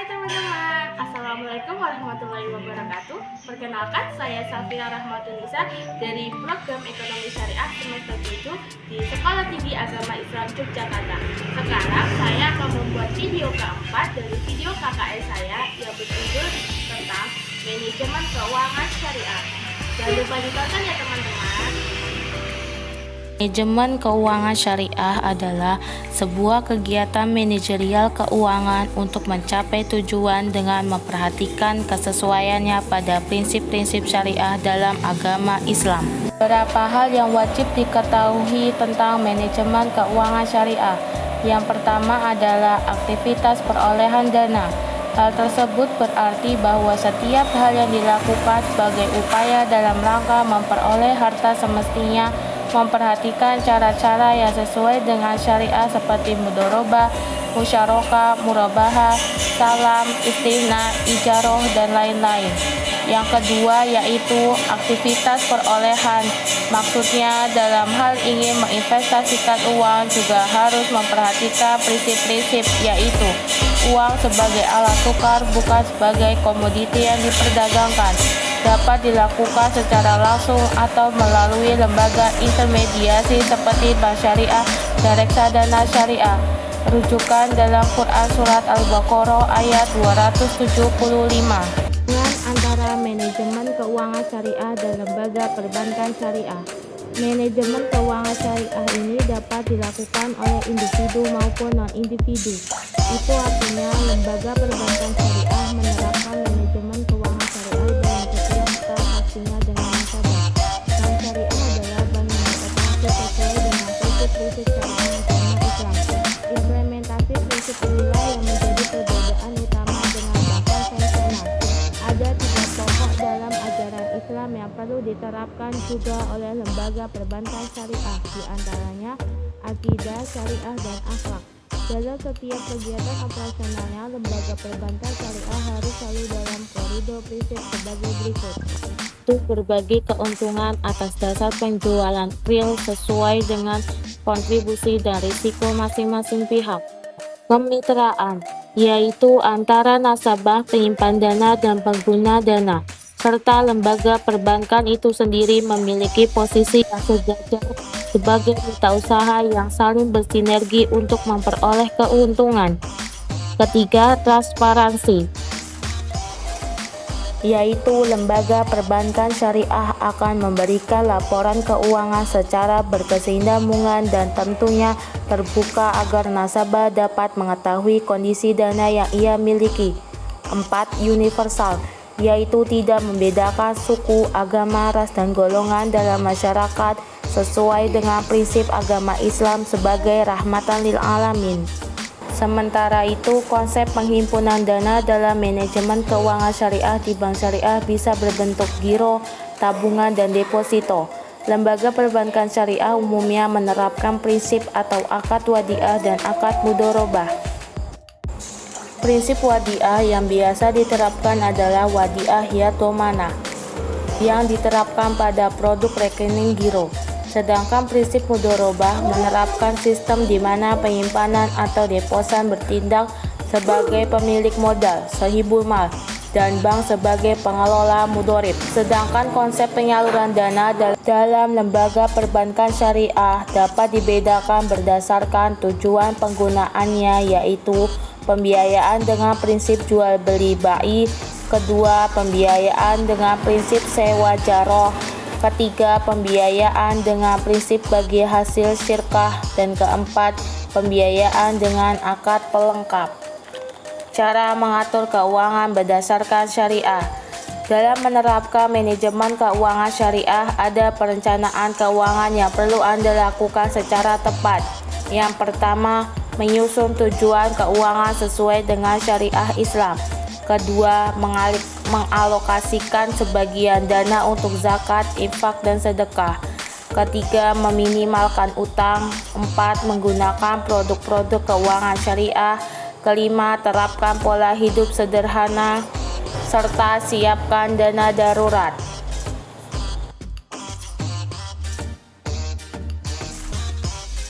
Hai teman-teman, Assalamualaikum warahmatullahi wabarakatuh. Perkenalkan, saya Safira Rahmatunisa dari Program Ekonomi Syariah semester 7 di Sekolah Tinggi Agama Islam Yogyakarta. Sekarang saya akan membuat video keempat dari video KKN saya yang berjudul tentang manajemen keuangan syariah. Jangan lupa ditonton ya teman-teman. Manajemen keuangan syariah adalah sebuah kegiatan manajerial keuangan untuk mencapai tujuan dengan memperhatikan kesesuaiannya pada prinsip-prinsip syariah dalam agama Islam. Beberapa hal yang wajib diketahui tentang manajemen keuangan syariah. Yang pertama adalah aktivitas perolehan dana. Hal tersebut berarti bahwa setiap hal yang dilakukan sebagai upaya dalam rangka memperoleh harta semestinya memperhatikan cara-cara yang sesuai dengan syariah seperti mudharabah, musyarakah, murabahah, salam, istimna, ijaroh, dan lain-lain. Yang kedua yaitu aktivitas perolehan. Maksudnya dalam hal ingin menginvestasikan uang juga harus memperhatikan prinsip-prinsip, yaitu uang sebagai alat tukar bukan sebagai komoditi yang diperdagangkan. Dapat dilakukan secara langsung atau melalui lembaga intermediasi seperti Bank Syariah dan Reksadana Syariah. Rujukan dalam Quran Surat Al-Baqarah ayat 275. Hubungan antara manajemen keuangan syariah dan lembaga perbankan syariah. Manajemen keuangan syariah ini dapat dilakukan oleh individu maupun non-individu. Itu artinya lembaga perbankan syariah menerapkan manajemen keuangan syariah dalam setiap transaksinya dengan nasabah. Bank syariah adalah bank yang beroperasi sesuai dengan prinsip-prinsip syariah agama Islam. Implementasi prinsip inilah yang menjadi perbedaan utama dengan bank konvensional. Ada 3 pokok dalam ajaran Islam yang perlu diterapkan juga oleh lembaga perbankan syariah, di antaranya akidah, syariah, dan akhlak. Dalam setiap kegiatan operasionalnya, lembaga perbankan syariah harus selalu dalam koridor prinsip sebagai berikut. Untuk berbagi keuntungan atas dasar penjualan real sesuai dengan kontribusi dan risiko masing-masing pihak. Kemitraan, yaitu antara nasabah, penyimpan dana, dan pengguna dana, serta lembaga perbankan itu sendiri memiliki posisi yang sejajar sebagai mitra usaha yang saling bersinergi untuk memperoleh keuntungan. Ketiga, transparansi, yaitu lembaga perbankan syariah akan memberikan laporan keuangan secara berkesinambungan dan tentunya terbuka agar nasabah dapat mengetahui kondisi dana yang ia miliki. 4. Universal, yaitu tidak membedakan suku, agama, ras, dan golongan dalam masyarakat sesuai dengan prinsip agama Islam sebagai rahmatan lil alamin. Sementara itu, konsep penghimpunan dana dalam manajemen keuangan syariah di bank syariah bisa berbentuk giro, tabungan, dan deposito. Lembaga perbankan syariah umumnya menerapkan prinsip atau akad wadiah dan akad mudharabah. Prinsip wadiah yang biasa diterapkan adalah wadiah yatomana yang diterapkan pada produk rekening giro. Sedangkan prinsip mudharabah menerapkan sistem di mana penyimpanan atau deposan bertindak sebagai pemilik modal, sahibul mal, dan bank sebagai pengelola mudharib. Sedangkan konsep penyaluran dana dalam lembaga perbankan syariah dapat dibedakan berdasarkan tujuan penggunaannya, yaitu pembiayaan dengan prinsip jual beli bai, kedua pembiayaan dengan prinsip sewa jaroh, ketiga pembiayaan dengan prinsip bagi hasil syirkah, dan keempat pembiayaan dengan akad pelengkap. Cara mengatur keuangan berdasarkan syariah. Dalam menerapkan manajemen keuangan syariah, ada perencanaan keuangan yang perlu Anda lakukan secara tepat. Yang pertama, menyusun tujuan keuangan sesuai dengan syariah Islam. Kedua, mengalokasikan sebagian dana untuk zakat, infak, dan sedekah. Ketiga, meminimalkan utang. 4. Menggunakan produk-produk keuangan syariah. Kelima, terapkan pola hidup sederhana serta siapkan dana darurat.